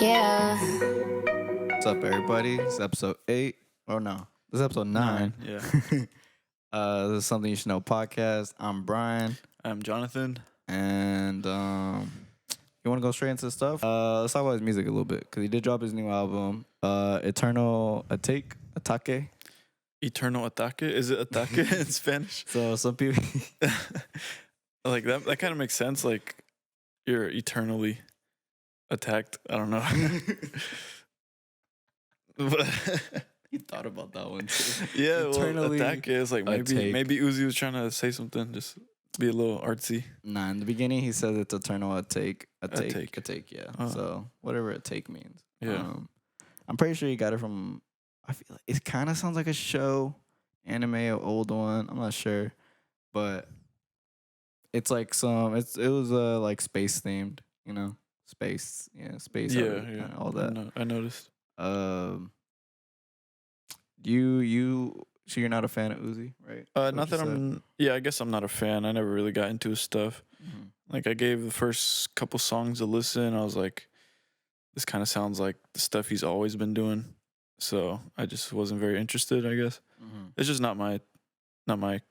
Yeah. What's up, everybody? It's episode 8. Oh, no. This is episode 9. Yeah. This is Something You Should Know podcast. I'm Brian. I'm Jonathan. And you want to go straight into the stuff? Let's talk about his music a little bit. Because he did drop his new album, Eternal Atake. Eternal Ataque? Is it Ataque in Spanish? So some people... Like, that kind of makes sense. Like, you're eternally attacked. I don't know. But You thought about that one, too. yeah, Eternally well, Ataque is like maybe Uzi was trying to say something, just be a little artsy. Nah, in the beginning, he says it's Eternal Atake, yeah. Oh. So whatever Atake means. Yeah. I'm pretty sure you got it from... I feel like it kind of sounds like a show, anime, or old one. I'm not sure, but it's like it was like space themed, you know, space, space, all that. I noticed. So you're not a fan of Uzi, right? Not that I guess I'm not a fan. I never really got into his stuff. Mm-hmm. Like, I gave the first couple songs a listen. I was like, this kind of sounds like the stuff he's always been doing. So I just wasn't very interested, I guess. Mm-hmm. It's just not my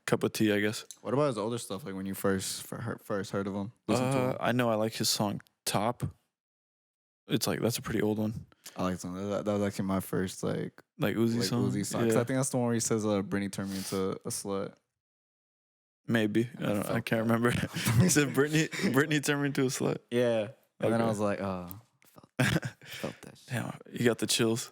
cup of tea, I guess. What about his older stuff? Like when you first heard of him? Listened to him? I know I like his song Top. It's like, that's a pretty old one. I like something. That was actually my first Like Uzi song. Uzi song. 'Cause I think that's the one where he says, "Britney turned me into a slut." Maybe. I can't remember. He said Britney turned me into a slut. Yeah. And then I Okay. was like, oh, felt that shit. Damn, you got the chills.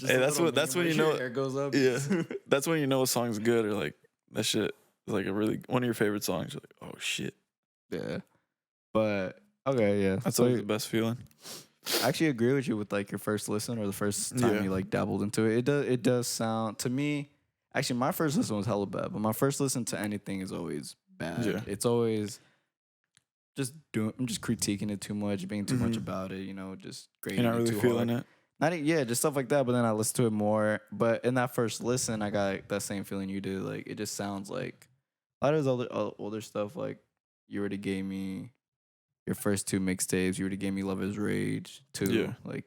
Hey, that's when you know. Hair goes up. Yeah, that's when you know a song's good, or like that shit is like one of your favorite songs. You're like, oh shit, Yeah. But okay, yeah. that's So always the best feeling. I actually agree with you with like your first listen or the first time Yeah. you like dabbled into it. It does sound to me. Actually, my first listen was hella bad, but my first listen to anything is always bad. Yeah. It's always I'm just critiquing it too much, being too much Mhm. about it. You know, just grading You're not it really too feeling hard. it. Just stuff like that. But then I listen to it more. But in that first listen, I got that same feeling you did. Like it just sounds like a lot of his older stuff. Like you already gave me your first 2 mixtapes. You already gave me Love Is Rage too. Yeah. Like,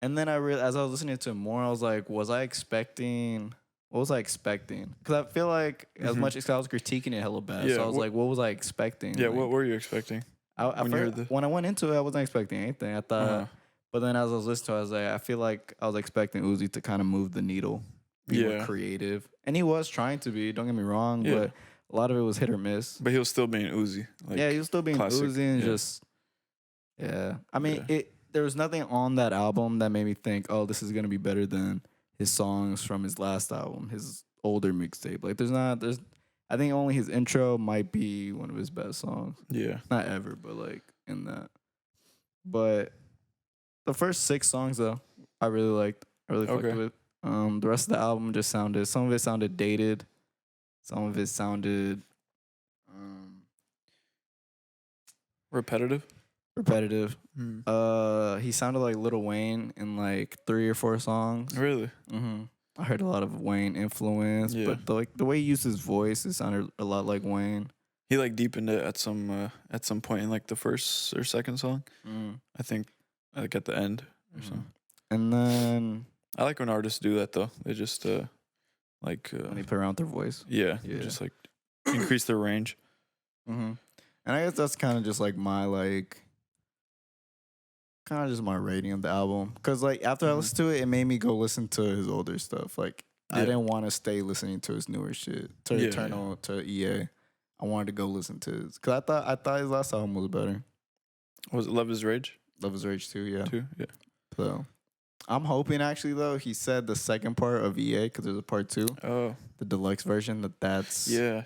and then as I was listening to it more, I was like, what was I expecting? Because I feel like as Mhm. much as I was critiquing it hella bad, Yeah, so I was like, what was I expecting? Yeah, Like, what were you expecting? when I went into it, I wasn't expecting anything. I thought. Uh-huh. But then as I was listening to it, I was like, I feel like I was expecting Uzi to kind of move the needle, be more Yeah. creative. And he was trying to be, don't get me wrong, Yeah. but a lot of it was hit or miss. But he was still being Uzi. Like, Yeah, he was still being classic, Uzi and yeah. just, yeah. I mean, Yeah. there was nothing on that album that made me think, oh, this is going to be better than his songs from his last album, his older mixtape. Like, I think only his intro might be one of his best songs. Yeah. Not ever, but like in that. But the first 6 songs though, I really liked. I really fucked Okay. with. The rest of the album just some of it sounded dated. Some of it sounded Repetitive. repetitive. Mm. He sounded like Lil Wayne in like 3 or 4 songs. Really? I heard a lot of Wayne influence, Yeah. but the way he used his voice, it sounded a lot like Wayne. He like deepened it at some point in like the first or second song. I think like at the end or something. And then I like when artists do that though. They just like when they play around with their voice. yeah, Yeah. just like increase their range. And I guess that's kind of just like my rating of the album. Cause like after I Mhm. listened to it, it made me go listen to his older stuff. Like I Yeah. didn't want to stay listening to his newer shit, to Yeah, Eternal, to EA. I wanted to go listen to his. Cause I thought his last album was better. Was it Love Is Rage Love Is Rage 2, yeah. too? Yeah. So I'm hoping actually though, he said the second part of EA, cause there's a part 2, Oh. the deluxe version, that's Yeah.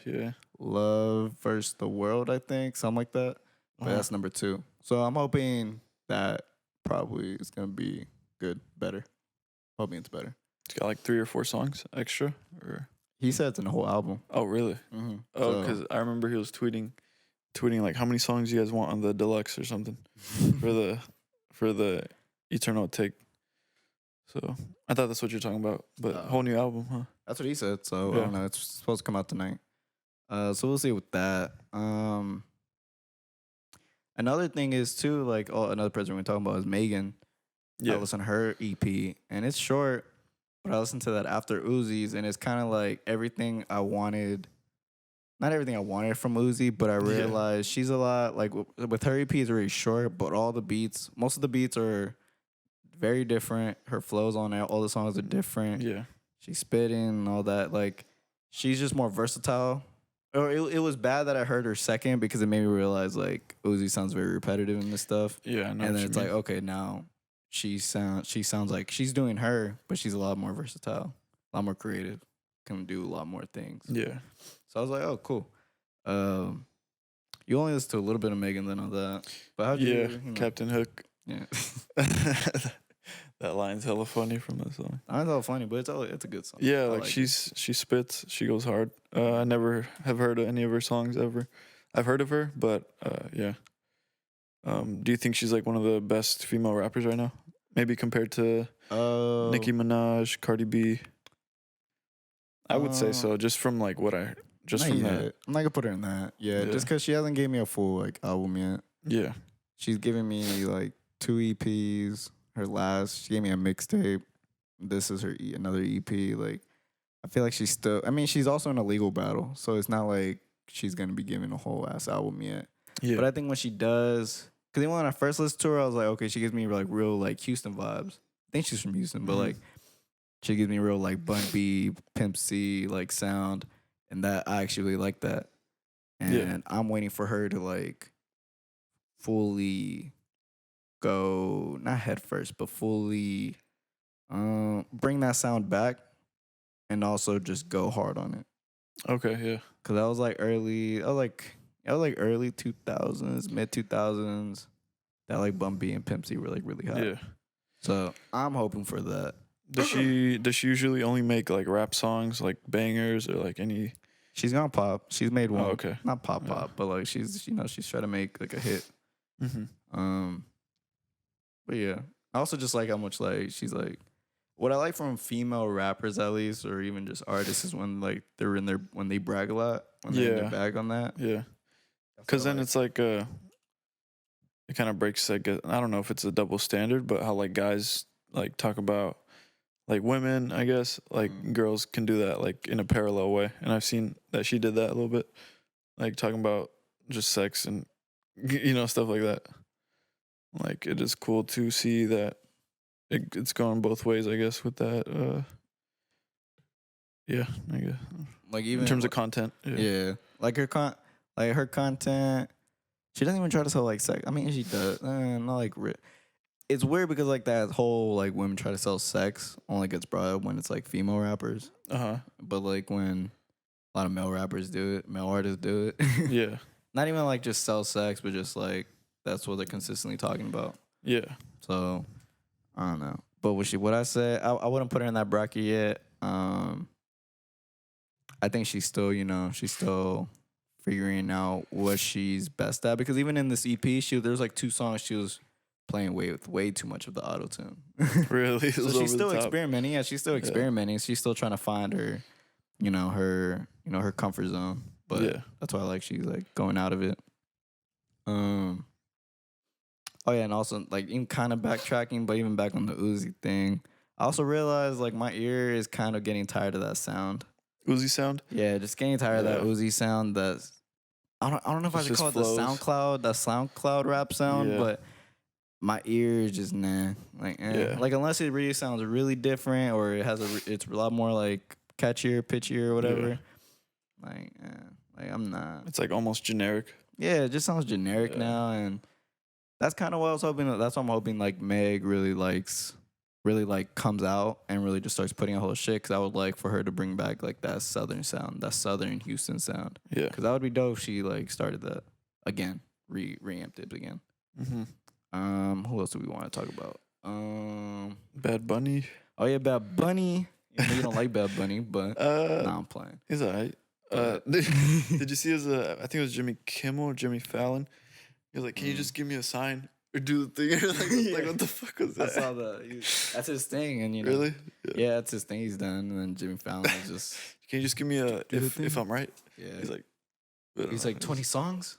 Love versus the World, I think, something like that. But Uh-huh. that's number 2. So I'm hoping that probably is gonna be good, better. Hoping it's better. It's got like 3 or 4 songs extra, or He said it's in the whole album. oh really? Oh, because I remember he was tweeting like how many songs you guys want on the deluxe or something for the Eternal Take. So I thought that's what you're talking about, but whole new album, huh? That's what he said. So I Yeah. don't know. It's supposed to come out tonight. So we'll see with that. Another thing is too, like, another person we're talking about is Megan. I Yeah. listened to her EP, and it's short, but I listened to that after Uzi's, and it's kind of like everything I wanted. Not everything I wanted from Uzi, but I realized she's a lot like with her EP is very short, but most of the beats are very different. Her flows on it, all the songs are different. Yeah. She's spitting and all that. Like, she's just more versatile. Or it was bad that I heard her second because it made me realize like Uzi sounds very repetitive in this stuff. Yeah, I know. And then it's like, okay, now she sounds like she's doing her, but she's a lot more versatile, a lot more creative, can do a lot more things. Yeah. So I was like, oh, cool. You only listen to a little bit of Megan then on that. But how'd you? Yeah, Captain Hook. Yeah. That line's hella funny from that song. I know it's funny, but it's a good song. Yeah, I like she spits, she goes hard. I never have heard of any of her songs ever. I've heard of her, but yeah. Do you think she's like one of the best female rappers right now? Maybe compared to Nicki Minaj, Cardi B. I would say so, just from like what I just from that. I'm not gonna put her in that. Yeah, just because she hasn't gave me a full like album yet. Yeah. She's giving me like 2 EPs. Her last, she gave me a mixtape. This is her another EP. Like, I feel like she's still. I mean, she's also in a legal battle, so it's not like she's gonna be giving a whole ass album yet. Yeah. But I think when she does, because even when I first listened to her, I was like, okay, she gives me like real like Houston vibes. I think she's from Houston, but like she gives me real like Bun B, Pimp C like sound, and that I actually like that. And I'm waiting for her to like fully go, not head first, but fully bring that sound back, and also just go hard on it. Okay, yeah. Cause I was like early 2000s, mid 2000s. That like Bun B and Pimp C were like really hot. Yeah. So I'm hoping for that. Does she usually only make like rap songs, like bangers or like any? She's gonna pop. She's made one. Oh, okay. Not pop, but like she's trying to make like a hit. Mm-hmm. But yeah, I also just like how much like she's like. What I like from female rappers, at least, or even just artists, is when like they're in their when they brag a lot, when they're in their bag on that. Yeah. Because then it's like it kind of breaks like I don't know if it's a double standard, but how like guys like talk about like women, I guess like girls can do that like in a parallel way, and I've seen that she did that a little bit, like talking about just sex and stuff like that. Like it is cool to see that it's going both ways, I guess, with that. Yeah, I guess. Like even in terms of content. Yeah, like her content. She doesn't even try to sell like sex. I mean, she does. Not like it's weird because like that whole like women try to sell sex only gets brought up when it's like female rappers. But like when a lot of male rappers do it, male artists do it. Yeah. Not even like just sell sex, but just like that's what they're consistently talking about. Yeah. So I don't know. But what I said, I wouldn't put her in that bracket yet. I think she's still, she's still figuring out what she's best at, because even in this EP, there's like 2 songs she was playing with way too much of the auto tune. Really? So she's still experimenting. Yeah, she's still experimenting. She's still trying to find her, her comfort zone. But that's why I like she's like going out of it. Oh yeah, and also like even kind of backtracking, but even back on the Uzi thing, I also realized like my ear is kind of getting tired of that sound. Uzi sound? Yeah, just getting tired of that Uzi sound. That's I don't know if I should call it the SoundCloud rap sound, but my ear is just nah. Like like unless it really sounds really different or it has it's a lot more like catchier, pitchier, or whatever. Like I'm not. It's like almost generic. Yeah, it just sounds generic now, and that's kind of what I was hoping. That's what I'm hoping. Like Meg really comes out and really just starts putting out whole shit. Because I would like for her to bring back like that southern sound, that southern Houston sound. Yeah. Because that would be dope if she like started that again, reamped it again. Who else do we want to talk about? Bad Bunny. Oh yeah, Bad Bunny. You don't like Bad Bunny, but nah, I'm playing. He's alright. Did you see his? I think it was Jimmy Kimmel or Jimmy Fallon. He was like, "Can you just give me a sign or do the thing?" like what the fuck was that? I saw that. That's his thing, and really, yeah, that's his thing. He's done, and then Jimmy Fallon is just. Can you just give me a if I'm right? Yeah. He's like 20 songs.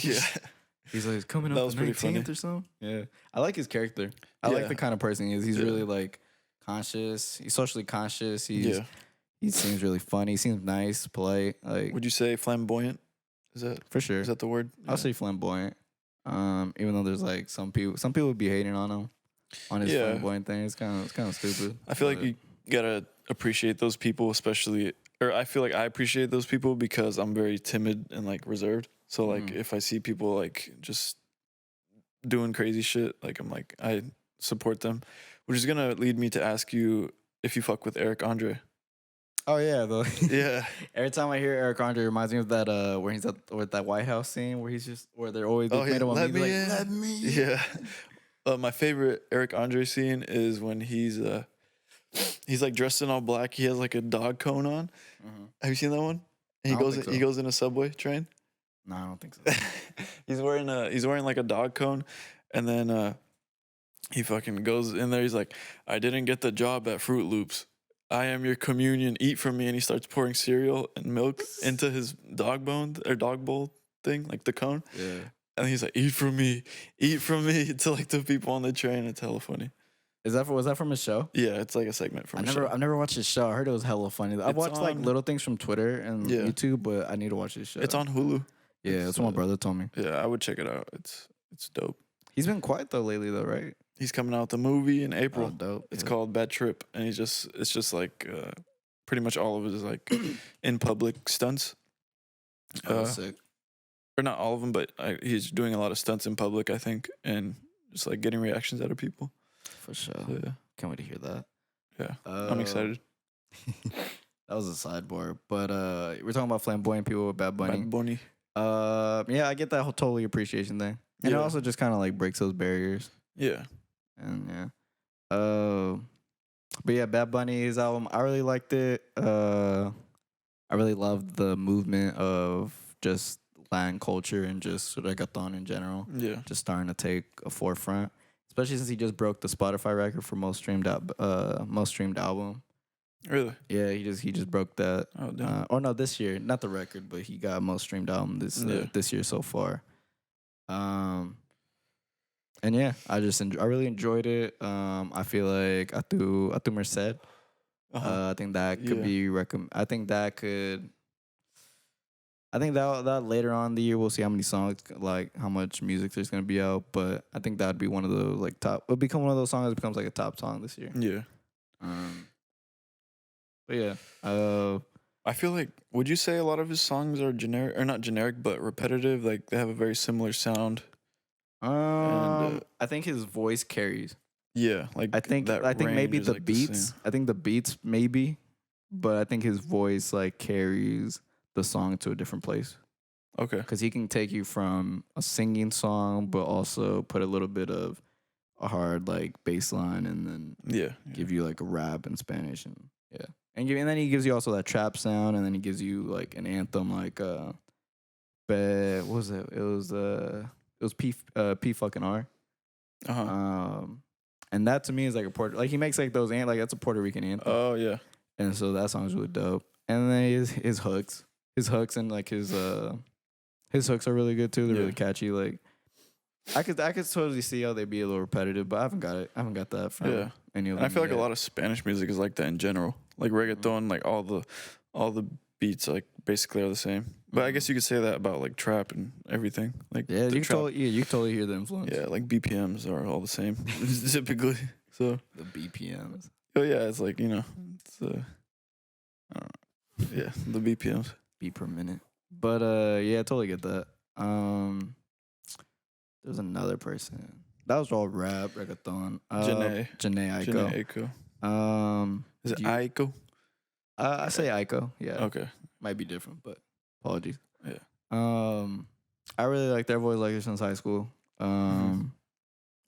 Yeah. He's like coming That up was the pretty funny. 19th or something. Yeah, I like his character. I like the kind of person he is. He's really like conscious. He's socially conscious. He seems really funny. He seems nice, polite. Like, would you say flamboyant? For sure. Is that the word? I'll say flamboyant. Even though there's like some people would be hating on him on his flamboyant thing. It's kind of stupid. I feel like you gotta appreciate those people, especially, or I feel like I appreciate those people because I'm very timid and like reserved. So like if I see people like just doing crazy shit, like I'm like I support them, which is gonna lead me to ask you if you fuck with Eric Andre. Oh yeah, though. Yeah. Every time I hear Eric Andre, it reminds me of that where he's at with that White House scene where they're always made him let me like, in. let me in. Yeah. My favorite Eric Andre scene is when he's like dressed in all black. He has like a dog cone on. Mm-hmm. Have you seen that one? And he goes in a subway train. No, I don't think so. He's wearing like a dog cone, and then he fucking goes in there. He's like, I didn't get the job at Fruit Loops. I am your communion. Eat from me. And he starts pouring cereal and milk into his dog bowl thing, like the cone. Yeah. And he's like, eat from me to like the people on the train. It's hella funny. Was that from his show? Yeah, it's like a segment from his show. I've never watched his show. I heard it was hella funny. I've watched like little things from Twitter and YouTube, but I need to watch his show. It's on Hulu. Yeah, that's what my brother told me. Yeah, I would check it out. It's dope. He's been quiet though lately though, right? He's coming out with a movie in April. Oh, dope. It's called Bad Trip, and it's just like pretty much all of it is like in public stunts. Sick. Or not all of them, but he's doing a lot of stunts in public, I think, and just like getting reactions out of people. For sure. So, yeah. Can't wait to hear that. Yeah, I'm excited. That was a sidebar, but we're talking about flamboyant people with Bad Bunny. Bad Bunny. Yeah, I get that whole totally appreciation thing, and it also just kind of like breaks those barriers. Yeah, and but yeah, Bad Bunny's album, I really liked it. I really loved the movement of just Latin culture and just reggaeton in general. Yeah, just starting to take a forefront, especially since he just broke the Spotify record for most streamed album. Really? Yeah, he just broke that. Oh, damn. Or no, this year, not the record, but he got most streamed album this year so far. And yeah, I really enjoyed it. I feel like Atu Merced. I think that could be I think that later on in the year we'll see how many songs, like how much music there's gonna be out. But I think that'd be one of those like top. It'll become one of those songs that becomes like a top song this year. Yeah. But yeah, I feel like, would you say a lot of his songs are generic, or not generic, but repetitive? Like they have a very similar sound. I think his voice carries. Yeah, like I think maybe the like beats. I think the beats maybe, but I think his voice like carries the song to a different place. Okay, because he can take you from a singing song, but also put a little bit of a hard like bass line, and then give you like a rap in Spanish, and and then he gives you also that trap sound, and then he gives you like an anthem like what was it? It was P fucking R. And that to me is like he makes like those that's a Puerto Rican anthem. Oh yeah. And so that song's really dope. And then his hooks and like his hooks are really good too. They're really catchy. Like I could totally see how they'd be a little repetitive, but I haven't got that from any of them. And I feel like a lot of Spanish music is like that in general. Like reggaeton, like all the beats like basically are the same. But I guess you could say that about like trap and everything. Like you totally hear the influence. Yeah, like BPMs are all the same typically. So the BPMs. Oh yeah, it's like, it's I don't know. Yeah, the BPMs. Beat per minute. But yeah, I totally get that. There's another person. That was all rap, reggaeton. Jhene Aiko. Is it Aiko? I say Aiko. Yeah. Okay. Might be different, but apologies. Yeah. I really liked their voice like since high school.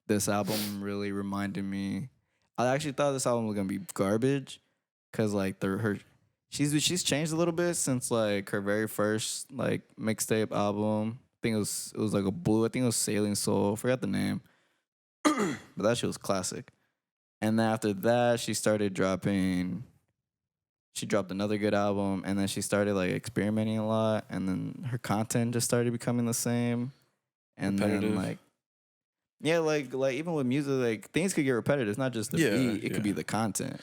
This album really reminded me. I actually thought this album was gonna be garbage, cause like she's changed a little bit since like her very first like mixtape album. I think it was like a blue. I think it was Sailing Soul. I forgot the name, but that shit was classic. And then after that, she dropped another good album, and then she started like experimenting a lot, and then her content just started becoming the same. and repetitive. then like yeah, like even with music, like things could get repetitive. It's not just the beat; it could be the content.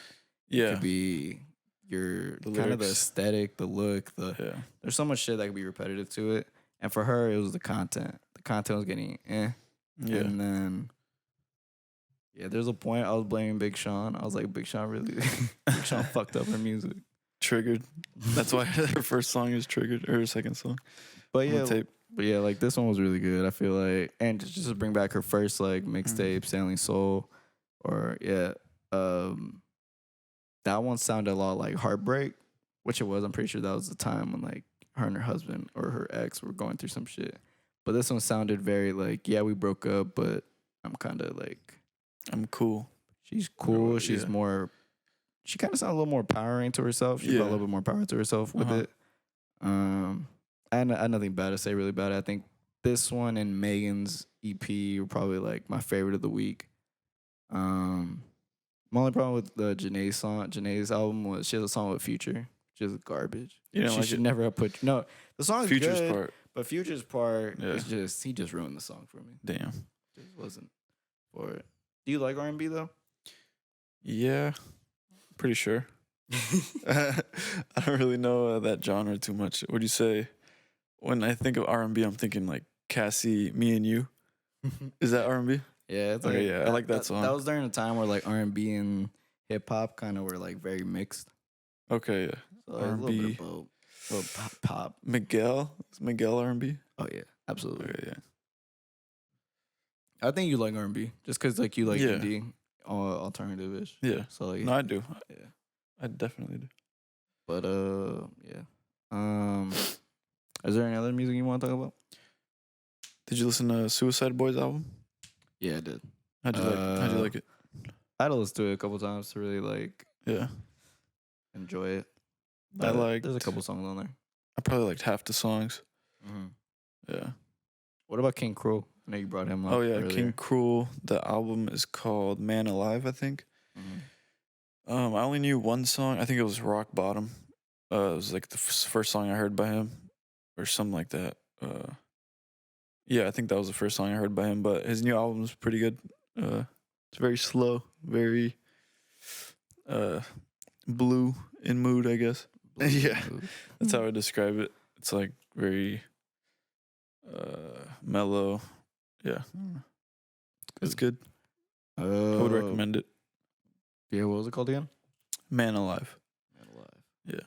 Yeah, it could be your The kind of the lyrics. aesthetic, the look. Yeah, There's so much shit that could be repetitive to it. And for her, it was the content. The content was getting yeah. and then yeah, there's a point I was blaming Big Sean. I was like, Big Sean really, Big Sean fucked up her music. Triggered. That's why her first song is triggered, or her second song. But on the yeah, tape. like this one was really good. I feel like, and just to bring back her first like mixtape, Sailing Soul, or that one sounded a lot like Heartbreak, which it was. I'm pretty sure that was the time when like her and her husband or her ex were going through some shit. But this one sounded very like, yeah, we broke up, but I'm kind of like, I'm cool. she's cool. Yeah. She's more. She kind of sounded a little more empowering to herself. She brought a little bit more power to herself with it. I had nothing bad to say really about it. I think this one and Megan's EP were probably like my favorite of the week. My only problem with the Jhene's album was she has a song with Future, which is garbage. You know, she like should it? never have put. No, the song is Future's good, part. but Future's part Yeah. is just he just ruined the song for me. Damn. Just wasn't for it. Do you like R&B though? Yeah, pretty sure. I don't really know that genre too much. What do you say? When I think of R&B, I'm thinking like Cassie, Me and You. Is that R&B? Yeah, it's Okay, yeah, I like that song. That was during a time where like R&B and hip hop kind of were like very mixed. Okay, yeah. So like, a little R&B. bit of both. A little pop. Miguel? Is Miguel R&B? Oh yeah, absolutely. Okay, yeah. I think you like R&B just because like you like Yeah. indie, alternative ish. Yeah. So like, No, I do. yeah. I definitely do. But yeah. Is there any other music you want to talk about? Did you listen to Suicide Boys album? Yeah, I did. How'd you like it? I had to listen to it a couple times to really like Yeah. enjoy it. I But liked. there's a couple songs on there. I probably liked half the songs. Yeah. What about King Cruel? I know you brought him up. Oh yeah, earlier. King Cruel. The album is called Man Alive, I think. I only knew one song. I think it was Rock Bottom. It was like the first song I heard by him, or something like that. Yeah, I think that was the first song I heard by him. But his new album is pretty good. It's very slow, very blue in mood, I guess. Yeah, that's how I describe it. It's like very mellow. Yeah, it's good. I would recommend it. Yeah, what was it called again? Man Alive. Man Alive. Yeah.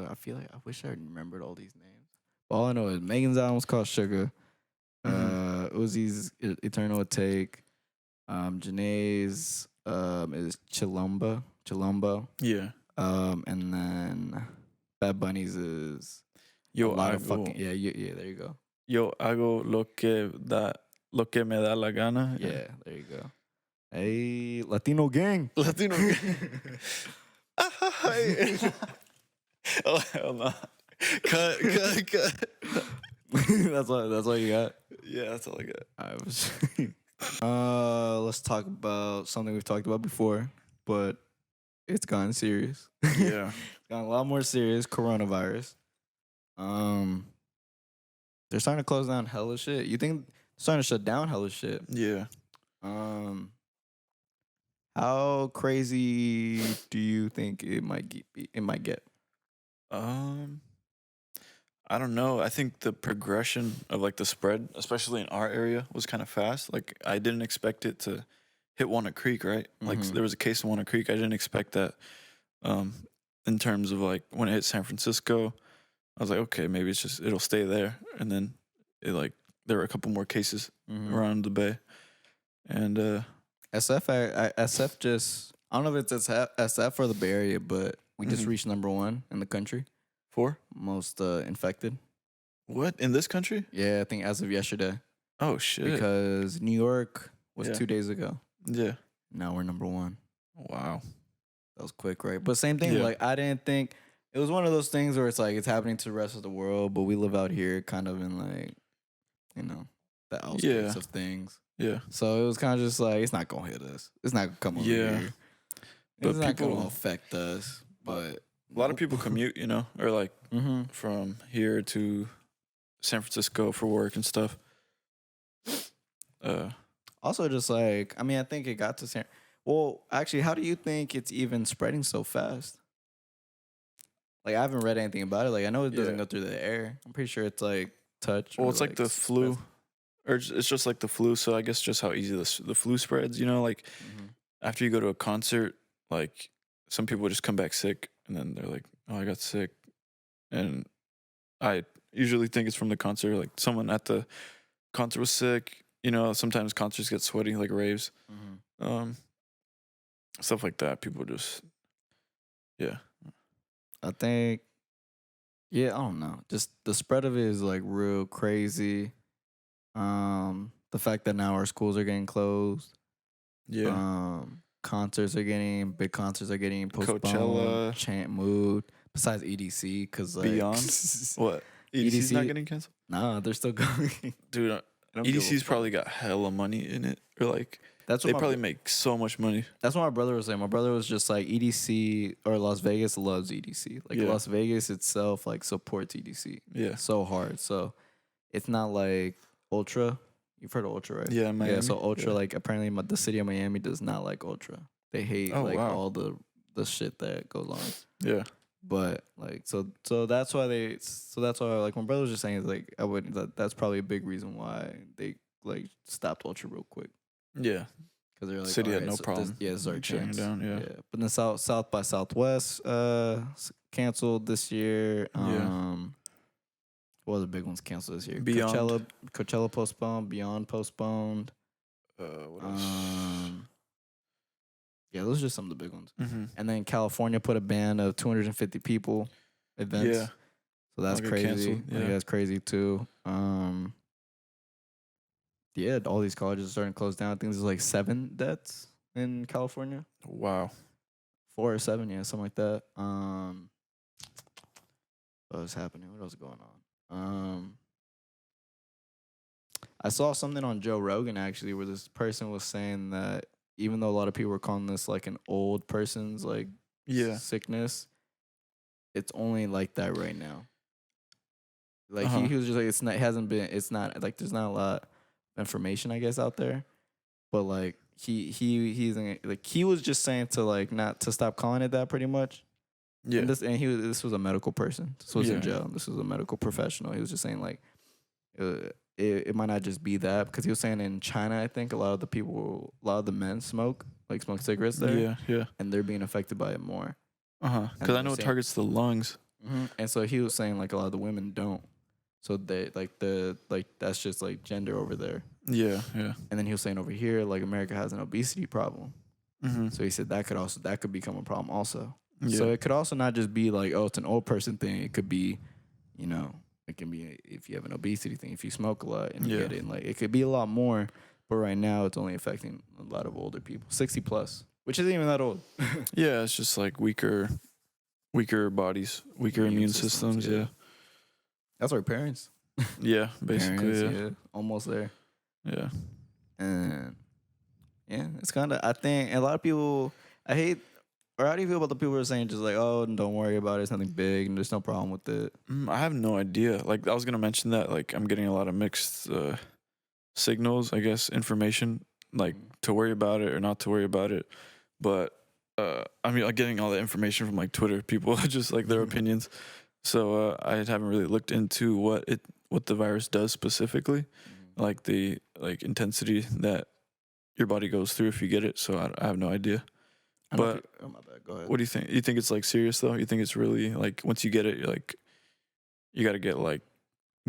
I feel like I wish I remembered all these names. But all I know is Megan's album was called Sugar. Uzi's Eternal Take. Jhene's is Chilumbo. Yeah. And then Bad Bunny's is Yo, a lot hago, of fucking yeah. There you go. Yo hago lo que me da la gana. Yeah, there you go. Hey, Latino gang. Latino. Oh hell no! Cut. That's all you got. Yeah, that's all I got. I was. Let's talk about something we've talked about before, but it's gotten serious. Yeah. It's gotten a lot more serious. Coronavirus. They're starting to close down hella shit. You think they're starting to shut down hella shit? Yeah. How crazy do you think it might get? I don't know. I think the progression of like the spread, especially in our area, was kind of fast. Like I didn't expect it to hit Walnut Creek, right? Like there was a case in Walnut Creek. I didn't expect that. In terms of like when it hit San Francisco, I was like, okay, maybe it'll stay there. And then there were a couple more cases around the Bay, and SF just I don't know if it's SF or the Bay Area, but we just reached #1 in the country. For most infected. What in this country? Yeah, I think as of yesterday. Oh shit! Because New York was 2 days ago. Yeah. Now we're #1. Wow. That was quick, right? But same thing. Like I didn't think it was one of those things where it's like it's happening to the rest of the world, but we live out here, kind of in like, the outskirts of things. Yeah. So it was kind of just like it's not gonna hit us. It's not gonna come over here. But it's not gonna affect us. But a lot of people commute, or like from here to San Francisco for work and stuff. Also, just like I mean, I think it got to San. Well, actually, how do you think it's even spreading so fast? Like, I haven't read anything about it. Like, I know it doesn't Yeah. go through the air. I'm pretty sure it's like touch. Well, Or it's like the flu, or it's just like the flu. So I guess just how easy the flu spreads. You know, like Mm-hmm. after you go to a concert, like some people just come back sick, and then they're like, "Oh, I got sick," and I usually think it's from the concert. Like someone at the concert was sick. You know, sometimes concerts get sweaty, like raves, Mm-hmm. um, stuff like that. People just, yeah, I think, yeah, I don't know. Just the spread of it is like real crazy. The fact that now our schools are getting closed. yeah. Big concerts are getting postponed. Coachella, Chant moved. Besides EDC, because like Beyond, what? EDC's not EDC, getting canceled, nah, they're still going. dude. I don't give a EDC's fuck. probably got hella money in it, or like That's what they my probably make so much money. that's what my brother was saying. My brother was just like EDC or Las Vegas loves EDC. Like Yeah. Las Vegas itself like supports EDC Yeah, so hard. So it's not like Ultra. You've heard of Ultra, right? yeah, Miami. Yeah. So Ultra, Yeah. like apparently the city of Miami does not like Ultra. They hate Oh like wow. all the shit that goes on. Yeah, But like so that's why like my brother was just saying is like that's probably a big reason why they like stopped Ultra real quick. yeah. Because they're like, City had "Alright, no so problem. this is our like, shutting it chance." down. Yeah, But then South by Southwest canceled this year. Yeah. What other big ones canceled this year? Beyond. Coachella postponed. Beyond postponed. What else? Yeah, those are just some of the big ones. Mm-hmm. And then California put a ban of 250 people events. Yeah, So that's I'll get crazy. canceled, Like, yeah. that's crazy too. Yeah, all these colleges are starting to close down. I think there's like 7 deaths in California. Wow. 4 or 7, yeah, something like that. What was happening? What else is going on? I saw something on Joe Rogan actually where this person was saying that even though a lot of people were calling this like an old person's like Yeah. sickness, it's only like that right now. Like Uh-huh. he was just like it's not like there's not a lot of information I guess out there, but like he's like he was just saying to like not to stop calling it that pretty much. Yeah. And this was a medical person. This was in Yeah. jail. This was a medical professional. He was just saying like it might not just be that because he was saying in China I think a lot of the men smoke cigarettes there. Yeah. Yeah. And they're being affected by it more. Uh-huh. Because I know it targets the lungs. Mm-hmm. And so he was saying like a lot of the women don't. So they like that's just like gender over there. Yeah. Yeah. And then he was saying over here like America has an obesity problem. Mm-hmm. So he said that could become a problem also. Yeah. So it could also not just be like, oh, it's an old person thing. It could be, you know, it can be if you have an obesity thing, if you smoke a lot and you get it. And like it could be a lot more. But right now it's only affecting a lot of older people, 60 plus, which isn't even that old. Yeah, it's just like weaker bodies, weaker immune systems. Yeah. That's our parents. Yeah, basically. Parents, yeah. Almost there. Yeah. And yeah, it's kind of, I think a lot of people, how do you feel about the people who are saying just like, oh, don't worry about it, it's nothing big and there's no problem with it? I have no idea. Like I was gonna mention that. Like I'm getting a lot of mixed signals. I guess information like to worry about it or not to worry about it. But I mean, like getting all the information from like Twitter, people just like their opinions. So I haven't really looked into what the virus does specifically, like the intensity that your body goes through if you get it. So I have no idea. But oh my bad, go ahead. what do you think? You think it's like serious though? You think it's really like once you get it, you're like you got to get like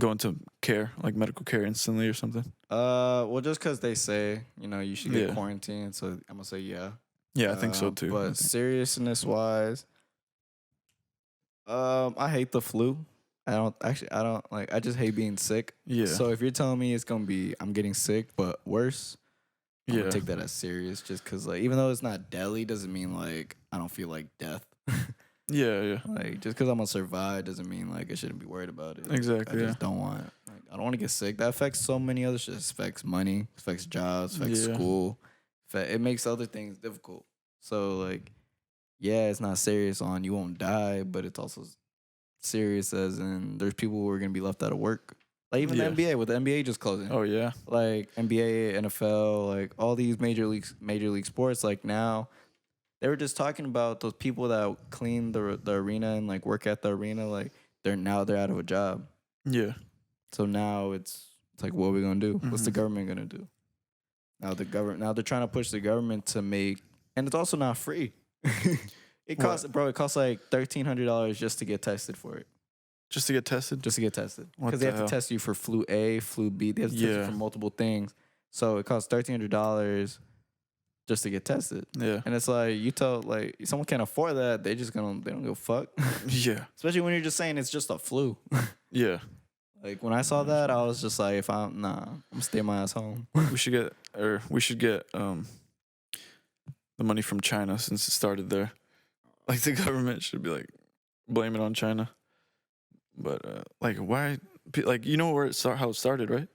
go into care, like medical care instantly or something? Well, just because they say you should get quarantined, so I'm gonna say yeah. Yeah, I think so too. But seriousness wise, I hate the flu. I don't like. I just hate being sick. Yeah. So if you're telling me I'm getting sick, but worse, I'm gonna Yeah. take that as serious. Just because, like, even though it's not deadly, doesn't mean like I don't feel like death. Yeah, yeah. Like just because I'm gonna survive doesn't mean like I shouldn't be worried about it. Exactly. I just don't want. Like, I don't want to get sick. That affects so many other shit. It affects money. Affects jobs. Affects Yeah. school. It makes other things difficult. So like, yeah, it's not serious on you won't die, but it's also serious as in there's people who are gonna be left out of work. Like even Yeah. the NBA, with the NBA just closing. Oh yeah. Like NBA, NFL, like all these major league sports. Like now, they were just talking about those people that clean the arena and like work at the arena. Like they're out of a job. Yeah. So now it's like, what are we gonna do? What's the Mhm. government gonna do? Now they're trying to push the government to make, and it's also not free. It costs, What? bro. It costs like $1,300 just to get tested for it. Just to get tested. Just to get tested, What because they the have hell? to test you for flu A, flu B. They have to test you Yeah. for multiple things. So it costs $1,300 just to get tested. Yeah. And it's like, you tell, like, someone can't afford that, they don't give a fuck. Yeah. Especially when you're just saying it's just a flu. Yeah. Like when I saw that, I was just like, I'm gonna stay my ass home. We should get the money from China since it started there. Like the government should be like blame it on China. But like why? Like you know where how it started, right?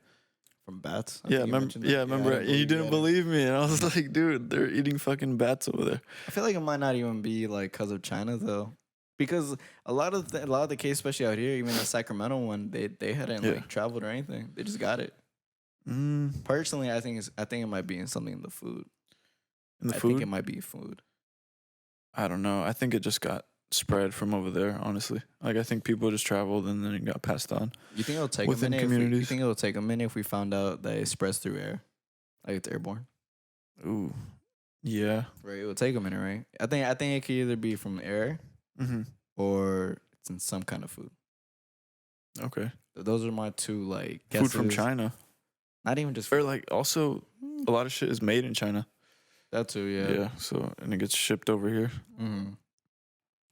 From bats. Yeah, remember? Yeah, remember? I You didn't believe me, and I was like, dude, they're eating fucking bats over there. I feel like it might not even be like because of China though, because a lot of the case, especially out here, even the Sacramento one, they hadn't Yeah. like traveled or anything. They just got it. Mm, Personally, I think it might be in something in the food. in the I food, think it might be food. I don't know. I think it just got spread from over there. Honestly, like I think people just traveled and then it got passed on. You think it'll take Within a minute? You communities. think it'll take a minute if we found out that it spreads through air, like it's airborne? Ooh, yeah. Right, it will take a minute, right? I think it could either be from air Mm-hmm. or it's in some kind of food. Okay. Those are my two like guesses. Food from China, Not even just or food. like also a lot of shit is made in China. That too, yeah. Yeah. So and it gets shipped over here. Mm-hmm.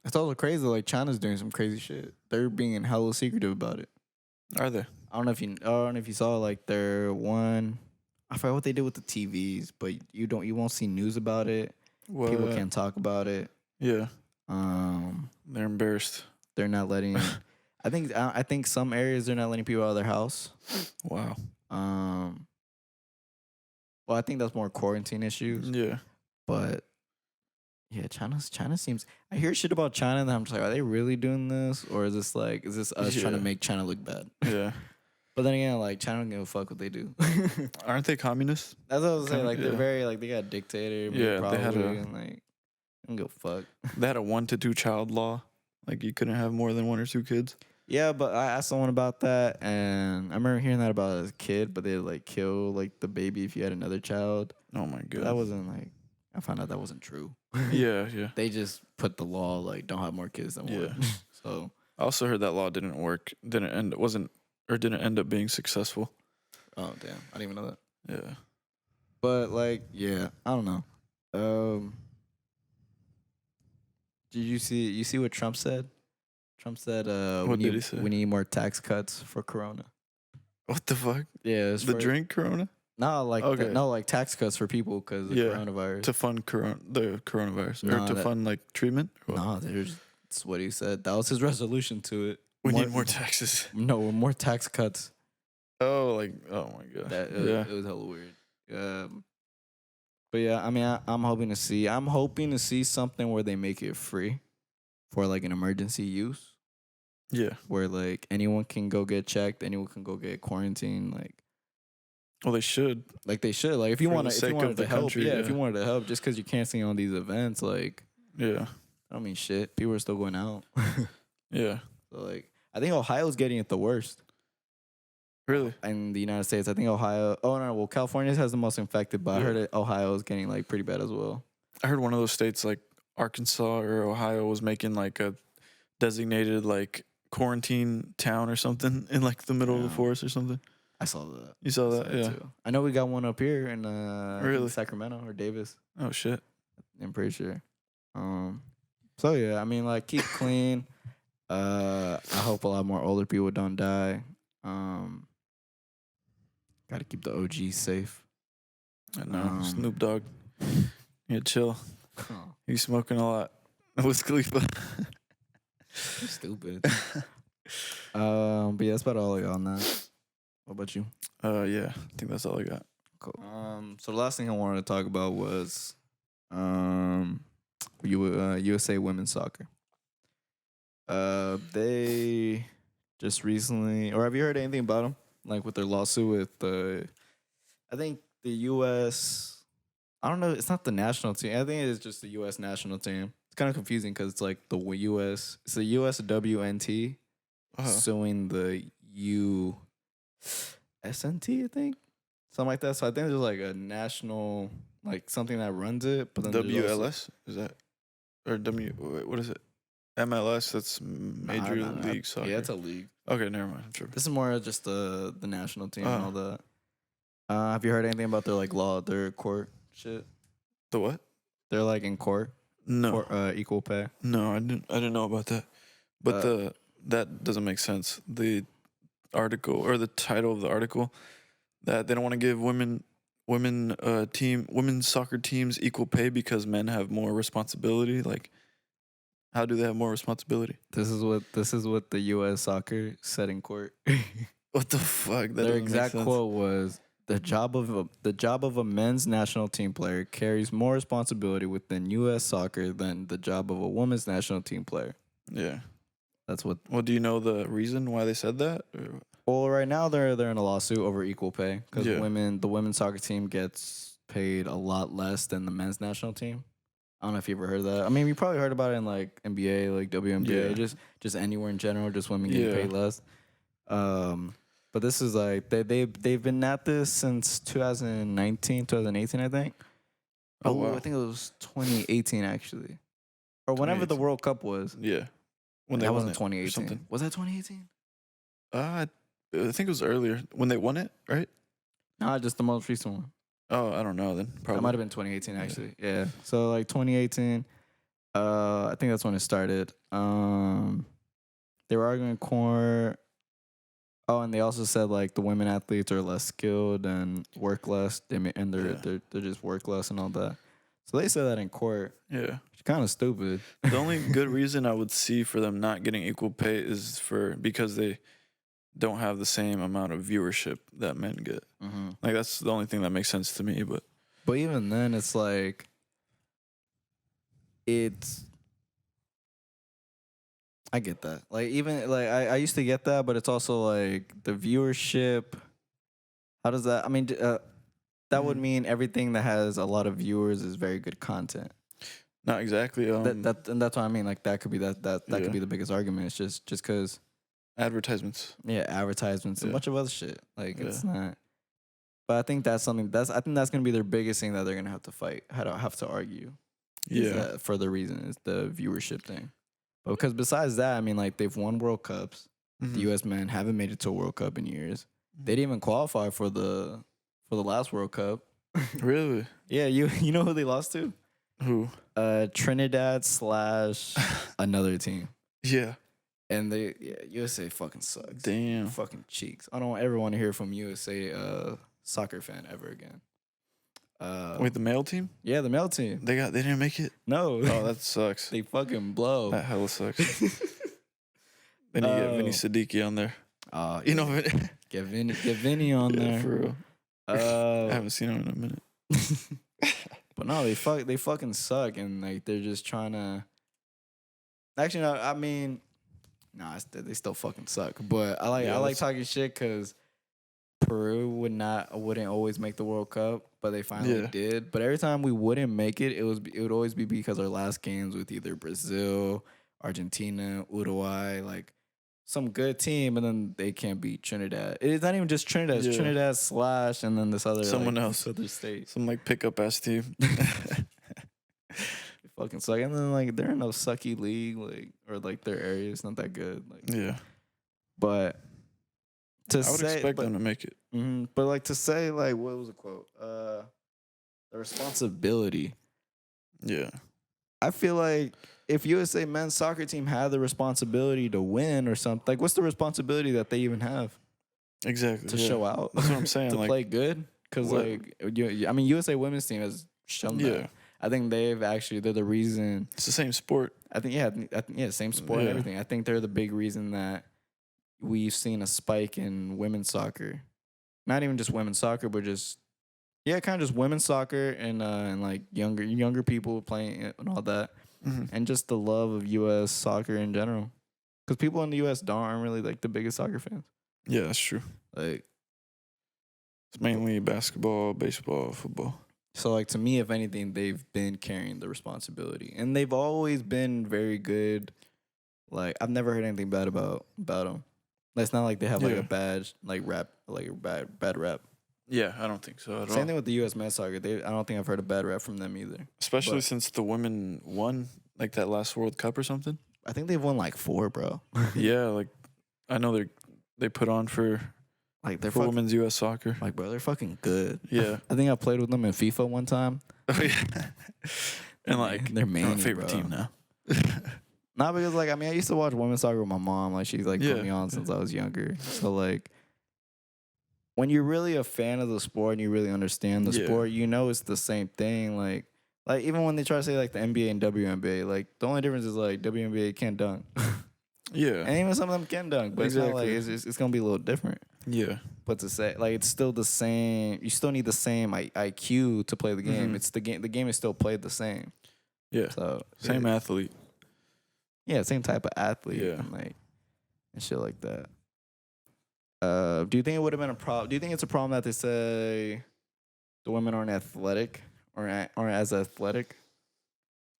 It's also crazy. Like China's doing some crazy shit. They're being hella secretive about it. Are they? I don't know if you saw like their one. I forgot what they did with the TVs, but you won't see news about it. What? People can't talk about it. Yeah. Um, They're embarrassed. they're not letting. I think some areas they're not letting people out of their house. Wow. Well, I think that's more quarantine issues. Yeah. But yeah, China seems. I hear shit about China, and I'm just like, are they really doing this, or is this us trying to Yeah. make China look bad? Yeah. But then again, like China don't give a fuck what they do. Aren't they communists? That's what I was saying. Kinda, Like they're yeah. very like they got a dictator. Yeah, Probably, they had and like they don't give a fuck. They had a 1 to 2 child law. Like you couldn't have more than 1 or 2 kids. Yeah, but I asked someone about that, and I remember hearing that about as a kid. But they like kill like the baby if you had another child. Oh my But god. that wasn't like. I found out that wasn't true. Yeah, yeah. They just put the law like don't have more kids than one. Yeah. So I also heard that law didn't work. Didn't end up being successful. oh damn, I didn't even know that. Yeah. But like yeah, I don't know. Did you see what Trump said? Trump said What did he say? we need more tax cuts for Corona. What the fuck? Yeah, it's The for, drink Corona? No, like Okay. like tax cuts for people because of the Yeah, coronavirus. To fund the coronavirus. Nah, or to fund like treatment? Or what? No, that's what he said. That was his resolution to it. We need more taxes. No, more tax cuts. Oh, like oh my god. It was hella weird. But yeah, I mean, I'm hoping to see something where they make it free for like an emergency use, Yeah. where like anyone can go get checked, anyone can go get quarantined, Well, they should. like they should. Like if you For the want to, if sake you of wanted the to help, country, yeah, if yeah. you wanted to help, just because you're canceling all these events, like Yeah. I don't mean shit. People are still going out. Yeah. So like I think Ohio's getting it the worst Really? in the United States. I think Ohio. Oh no, well California has the most infected, but I Yeah. heard that Ohio is getting like pretty bad as well. I heard one of those states like Arkansas or Ohio was making like a designated like quarantine town or something in like the middle of the Yeah. forest or something. I saw that. You saw I that? Yeah. too. I know we got one up here in I think Really? Sacramento or Davis. Oh shit. I'm pretty sure. So yeah, I mean like keep clean. I hope a lot more older people don't die. Got to keep the OGs safe. I know. Um, Snoop Dogg. Yeah, chill. He's smoking a lot. Wiz Khalifa. Stupid. But yeah, that's about all I got on that. What about you? Yeah. I think that's all I got. Cool. So the last thing I wanted to talk about was USA women's soccer. They just recently, or have you heard anything about them? like with their lawsuit with the, I think the U.S. I don't know. It's not the national team. I think it's just the U.S. national team. It's kind of confusing because it's like the U.S. It's the USWNT suing the USNT, I think, something like that. So I think there's like a national, like something that runs it. But then WLS is that or what is it? MLS. That's Major League Soccer. Yeah, it's a league. Okay, never mind. I'm sure. This is more just the national team and all that. Have you heard anything about their like law, their court shit? The what? They're like in court. No. For equal pay. No, I didn't know about that. But that doesn't make sense. The article or the title of the article that they don't want to give women's soccer teams equal pay because men have more responsibility. Like, how do they have more responsibility? This is what the U.S. soccer said in court. What the fuck? Their exact quote was, the job of a men's national team player carries more responsibility within U.S. soccer than the job of a women's national team player. Yeah, that's what. Well, do you know the reason why they said that? Or? Well, right now they're in a lawsuit over equal pay because the women's soccer team gets paid a lot less than the men's national team. I don't know if you ever heard of that. I mean, you probably heard about it in like NBA, like WNBA, just anywhere in general, just women getting paid less. But this is like they've been at this since 2019, 2018, I think. Oh, wow. I think it was 2018 actually, or whenever the World Cup was. Yeah, when that wasn't 2018. Was that 2018? I think it was earlier when they won it, right? No, just the most recent one. Oh, I don't know then. Probably. That might have been 2018 actually. Yeah. So like 2018, I think that's when it started. They were arguing in court. Oh, and they also said like the women athletes are less skilled and work less. They're just work less and all that. So they said that in court. Yeah. It's kind of stupid. The only good reason I would see for them not getting equal pay is because they don't have the same amount of viewership that men get. Mm-hmm. Like that's the only thing that makes sense to me. But even then, it's like I get that. Like even like I used to get that, but it's also like the viewership. How does that? I mean, that would mean everything that has a lot of viewers is very good content. Not exactly. And that's what I mean. Like that could be that could be the biggest argument. It's just because advertisements. Yeah, advertisements and a bunch of other shit. Like it's not. But I think that's something I think that's gonna be their biggest thing that they're gonna have to fight. Have to argue. Yeah. For the reason is the viewership thing. But because besides that, I mean, like they've won World Cups. Mm-hmm. The U.S. men haven't made it to a World Cup in years. Mm-hmm. They didn't even qualify for the last World Cup. Really? Yeah. You know who they lost to? Who? Trinidad / another team. Yeah. And USA fucking sucks. Damn. Fucking cheeks. I don't ever want to hear from USA soccer fan ever again. Wait, the male team? Yeah, the male team. They didn't make it? No. Oh, that sucks. They fucking blow. That hella sucks. Then you get Vinny Siddiqui on there. You know Vinny. Get Vinny on there. For real. I haven't seen him in a minute. But no, they fucking suck, and like they're just trying to. Actually, no. I mean, they still fucking suck. But I like talking shit because Peru wouldn't always make the World Cup, but they finally did. But every time we wouldn't make it, it would always be because our last games with either Brazil, Argentina, Uruguay, like some good team, and then they can't beat Trinidad. It's not even just Trinidad. It's Trinidad / and then this other someone else, other state, some like pickup ass team. They fucking suck, and then like they're in a sucky league, like or like their area is not that good. Like but I would expect them to make it. Mm-hmm, but like to say like what was the quote? The responsibility. Yeah. I feel like if USA men's soccer team had the responsibility to win or something, like what's the responsibility that they even have? Exactly. To show out. That's what I'm saying. To play good. Because I mean, USA women's team has shown that. I think they're the reason. It's the same sport. I think, same sport and everything. I think they're the big reason that we've seen a spike in women's soccer. Not even just women's soccer, but just kind of just women's soccer and like younger people playing it and all that, and just the love of U.S. soccer in general. Because people in the U.S. aren't really like the biggest soccer fans. Yeah, that's true. Like It's mainly basketball, baseball, football. So like to me, if anything, they've been carrying the responsibility, and they've always been very good. Like I've never heard anything bad about them. It's not like they have like a bad like rap, like a bad rap. Yeah, I don't think so at all. Same thing with the U.S. men's soccer. I don't think I've heard a bad rap from them either. Especially since the women won like that last World Cup or something. I think they've won like 4, bro. Yeah, like I know they put on for like they're for women's U.S. soccer. Like bro, they're fucking good. Yeah, I think I played with them in FIFA one time. Oh yeah, and like they're my favorite team now. Not because like I mean I used to watch women's soccer with my mom. Like she's like put me on since I was younger. So like when you're really a fan of the sport and you really understand the sport, you know it's the same thing. Like even when they try to say like the NBA and WNBA, like the only difference is like WNBA can't dunk. Yeah, and even some of them can dunk, but it's not like it's gonna be a little different. Yeah, but to say like it's still the same. You still need the same IQ to play the game. Mm-hmm. It's the game. The game is still played the same. Yeah. So same athlete. Yeah, same type of athlete. Yeah. And shit like that. Do you think it would have been a problem? Do you think it's a problem that they say the women aren't athletic or aren't as athletic?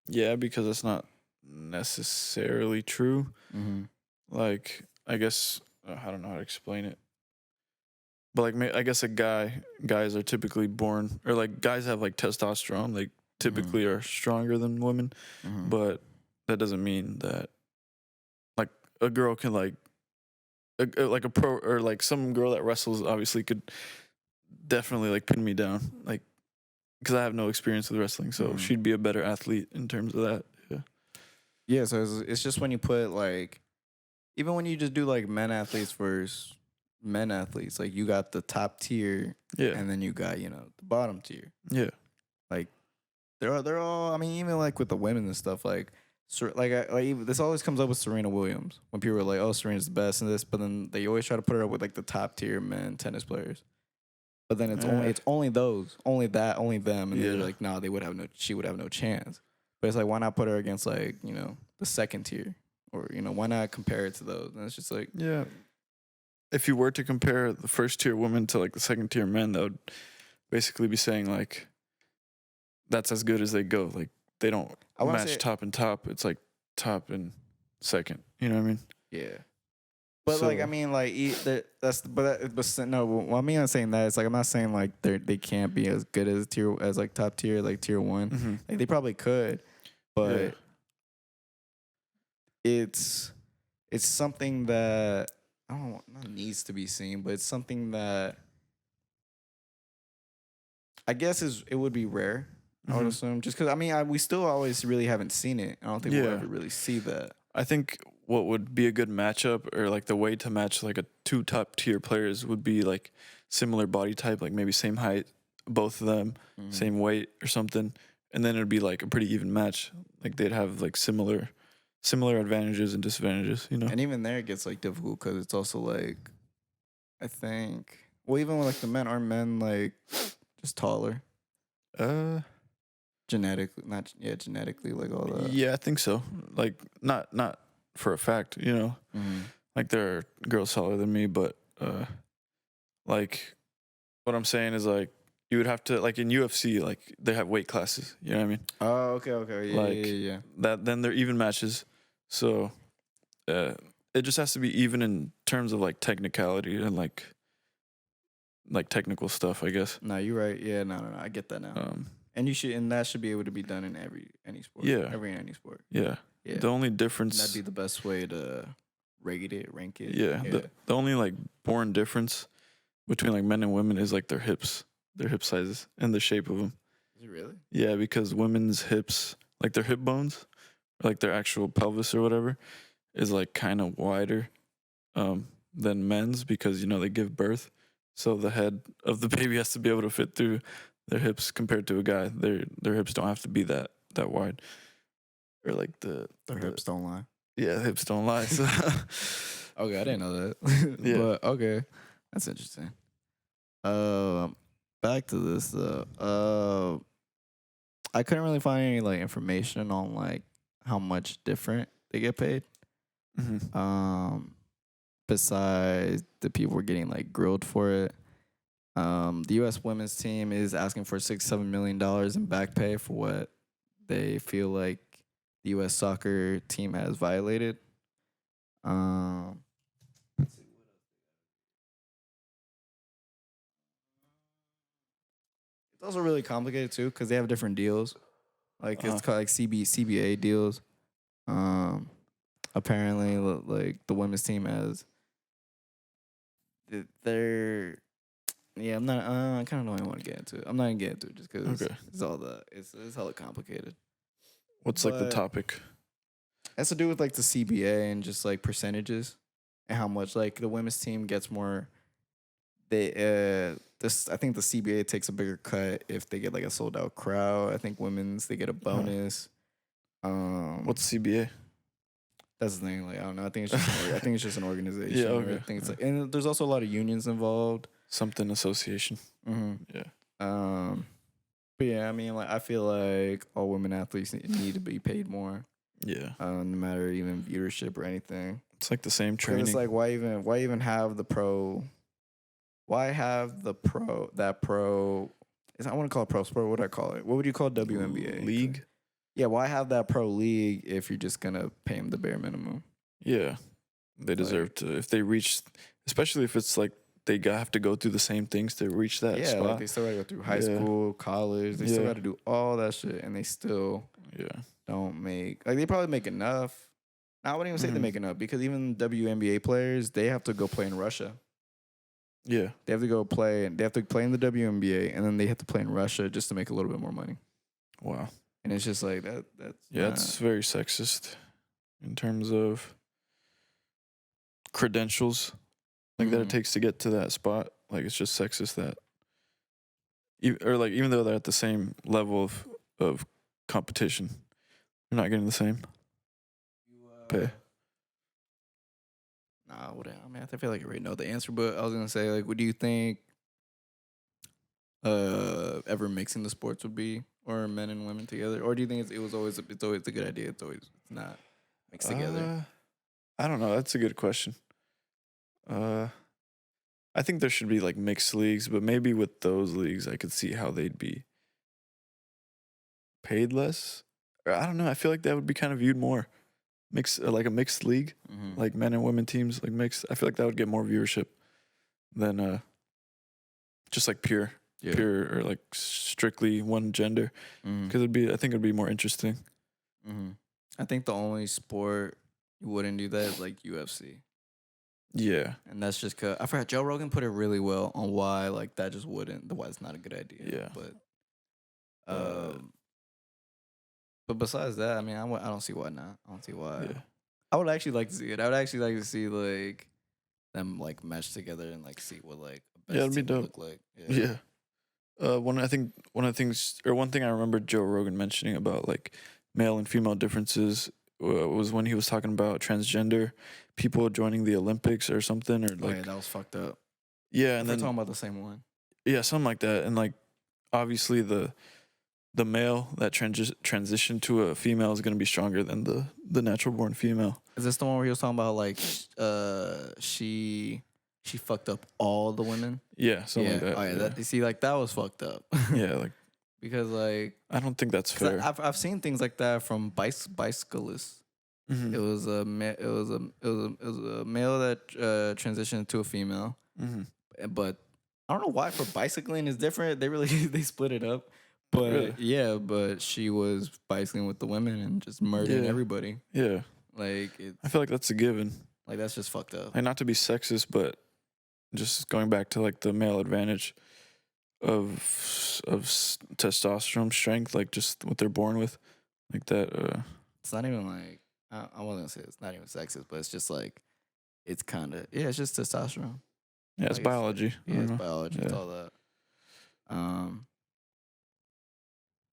Yeah, because that's not necessarily true. Mm-hmm. Like, I guess I don't know how to explain it, but like I guess guys are typically born, or like guys have like testosterone. Like typically are stronger than women, but that doesn't mean that like a girl can like a pro or like some girl that wrestles obviously could definitely like pin me down, like because I have no experience with wrestling, so she'd be a better athlete in terms of that. Yeah, so it's just when you put like, even when you just do like men athletes versus men athletes, like you got the top tier, and then you got the bottom tier. Yeah, like they're all. I mean, even like with the women and stuff, like this always comes up with Serena Williams when people are like, "Oh, Serena's the best in this," but then they always try to put her up with like the top tier men tennis players. But then it's only those, only them, and they're like, "No, she would have no chance." But it's like, why not put her against like the second tier, or why not compare it to those? And it's just like, if you were to compare the first tier women to like the second tier men, that would basically be saying like that's as good as they go. Like they don't match top and top. It's like top and second. You know what I mean? Yeah. But like I mean like no. Well, I mean I'm saying that it's like I'm not saying like they can't be as good as like top tier, like tier 1. Like they probably could, but it's something that I don't know, not needs to be seen, but it's something that I guess it would be rare. I would assume, just because I mean we still always really haven't seen it. I don't think we'll ever really see that. I think what would be a good matchup, or like the way to match like a 2 top tier players, would be like similar body type, like maybe same height, both of them, same weight or something, and then it'd be like a pretty even match. Like they'd have like similar advantages and disadvantages, And even there it gets like difficult because it's also like, I think, well, even with like the men, aren't men like just taller? Genetically, genetically, like all that. Yeah, I think so. Like not for a fact, like there are girls taller than me, but like what I'm saying is like you would have to, like in UFC, like they have weight classes. You know what I mean? Oh, okay, yeah. That then they're even matches, so it just has to be even in terms of like technicality and like technical stuff, I guess. No, you're right. Yeah, no, I get that now. And that should be able to be done in any sport. Yeah, any sport. Yeah. The only difference, that'd be the best way to rank it. Yeah. The only like born difference between like men and women is like their hip sizes and the shape of them. Is it really? Yeah, because women's hips, like their hip bones, or like their actual pelvis or whatever, is like kind of wider than men's, because they give birth, so the head of the baby has to be able to fit through their hips compared to a guy. Their hips don't have to be that wide. Or like their hips don't lie. Yeah, hips don't lie. So okay, I didn't know that. Yeah. But okay. That's interesting. Back to this though. I couldn't really find any like information on like how much different they get paid. Besides the people were getting like grilled for it. The U.S. women's team is asking for $6-7 million in back pay for what they feel like the U.S. soccer team has violated. Let's see what else. It's also really complicated too because they have different deals. Like it's called like CBA deals. Apparently, like the women's team has. They're. Yeah, I'm not. I kind of don't want to get into it. I'm not gonna get into it just because it's all the. It's hella complicated. What's like the topic? It has to do with like the CBA and just like percentages and how much like the women's team gets more. They I think the CBA takes a bigger cut if they get like a sold out crowd. I think women's they get a bonus. What's CBA? That's the thing. Like I don't know. I think it's just an organization. Yeah, okay. I think it's like, and there's also a lot of unions involved. Something association. Mm-hmm. Yeah. But yeah, I mean, like I feel like all women athletes need to be paid more. Yeah. No matter even viewership or anything. It's like the same training. It's like why even have the pro? Why have the pro? I want to call it pro sport. What would I call it? What would you call WNBA league? Yeah, why have that pro league if you're just gonna pay them the bare minimum? Yeah, they deserve to. If they reach, especially if it's like they have to go through the same things to reach that spot. Like they still got to go through high school, college. They still got to do all that shit, and they still don't make they probably make enough. I wouldn't even say they make enough because even WNBA players they have to go play in Russia. Yeah, they have to go play, and they have to play in the WNBA, and then they have to play in Russia just to make a little bit more money. Wow. And it's just like that. It's very sexist in terms of credentials, like that it takes to get to that spot. Like it's just sexist that, even though they're at the same level of competition, they're not getting the same pay. Nah, I mean, I feel like I already know the answer, but I was gonna say, like, what do you think? Ever mixing the sports would be, or men and women together, or do you think it's always a good idea? It's not mixed together. I don't know. That's a good question. I think there should be like mixed leagues, but maybe with those leagues, I could see how they'd be paid less. Or I don't know. I feel like that would be kind of viewed more like a mixed league, like men and women teams, like mixed. I feel like that would get more viewership than just like pure or like strictly one gender, because I think it'd be more interesting. I think the only sport you wouldn't do that is like UFC. Yeah, and that's just cause I forgot Joe Rogan put it really well on why like that just wouldn't, why it's not a good idea. Yeah, but besides that, I mean, I don't see why not. I don't see why. Yeah. I would actually like to see it. I would actually like to see like them like mesh together and like see what like a best it'd be dope. look like. Yeah. One thing I remember Joe Rogan mentioning about like male and female differences was when he was talking about transgender people joining the Olympics or something, or like that was fucked up. Yeah, and we're then talking about the same one. Yeah, something like that, and like obviously the male that transition to a female is going to be stronger than the natural born female. Is this the one where he was talking about like she fucked up all the women? Yeah, something like that. Oh, yeah. That, you see, like that was fucked up. Yeah, like because like I don't think that's fair. I've seen things like that from bicyclists. It was a male that transitioned to a female, but I don't know why for bicycling is different. They split it up. But but she was bicycling with the women and just murdering everybody. Yeah, like I feel like that's a given. Like that's just fucked up. Like not to be sexist, but just going back to like the male advantage of testosterone strength, like just what they're born with, like that. It's not even like I wasn't gonna say it's not even sexist, but it's just like it's kind of it's just testosterone. Yeah, it's biology. It's biology. It's all that.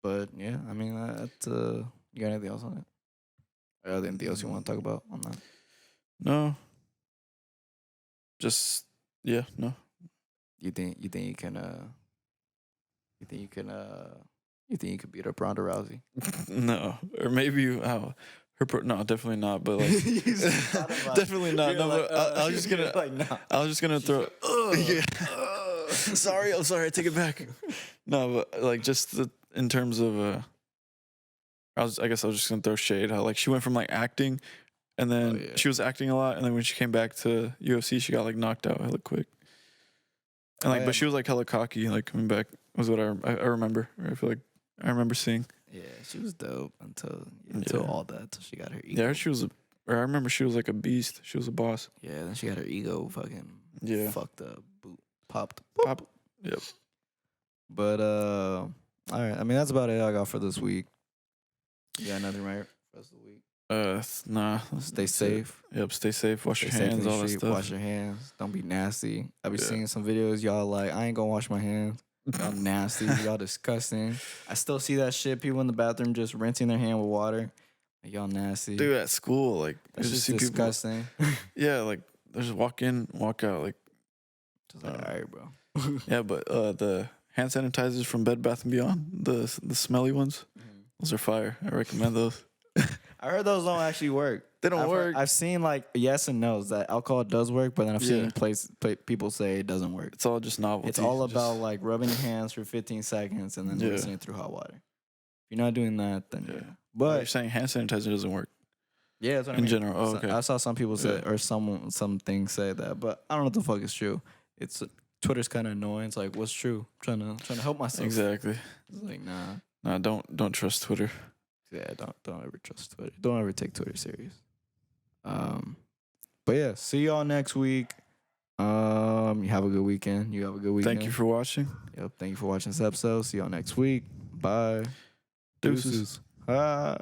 But yeah, I mean, that's you got anything else on it? Or anything else you want to talk about on that? No. Just no. You think you can you could beat up Ronda Rousey? No, or maybe no, definitely not. But like, definitely not. No, but I was just gonna throw. sorry, I'm sorry. I take it back. No, but like just in terms of I guess I was just gonna throw shade. How like she went from like acting, and then she was acting a lot, and then when she came back to UFC, she got like knocked out hella quick. And like, but she was like hella cocky, like coming back was what I remember. I feel like I remember seeing. Yeah, she was dope until all that, until she got her ego. Yeah, she was. I remember she was like a beast. She was a boss. Yeah, then she got her ego fucking fucked up, popped. Yep. But all right. I mean, that's about it I got for this week. You got nothing right for the week? Nah. Stay safe. Yep, stay safe. Wash your hands, all that stuff. Wash your hands. Don't be nasty. I be seeing some videos, y'all like, I ain't gonna wash my hands. Y'all nasty. Y'all disgusting. I still see that shit. People in the bathroom just rinsing their hand with water. Like, y'all nasty. Dude, at school, like, that's just disgusting. Yeah, like, they just walk in, walk out, like. Just like, all right, bro. Yeah, but the hand sanitizers from Bed Bath & Beyond, the smelly ones, those are fire. I recommend those. I heard those don't actually work. They don't work. I've seen like yes and no's that alcohol does work, but then I've seen people say it doesn't work. It's all just novelty. It's all about like rubbing your hands for 15 seconds and then rinsing it through hot water. If you're not doing that, then But you're saying hand sanitizer doesn't work. Yeah, that's what I mean. In general. Oh, okay. I saw some people say or some things say that, but I don't know what the fuck is true. It's Twitter's kind of annoying. It's like, what's true? I'm trying to help myself. Exactly. It's like, nah. Nah, don't trust Twitter. Yeah, don't ever trust Twitter. Don't ever take Twitter serious. But yeah, see y'all next week. You have a good weekend. You have a good weekend. Thank you for watching. Yep, thank you for watching this episode. See y'all next week. Bye. Deuces. Ah.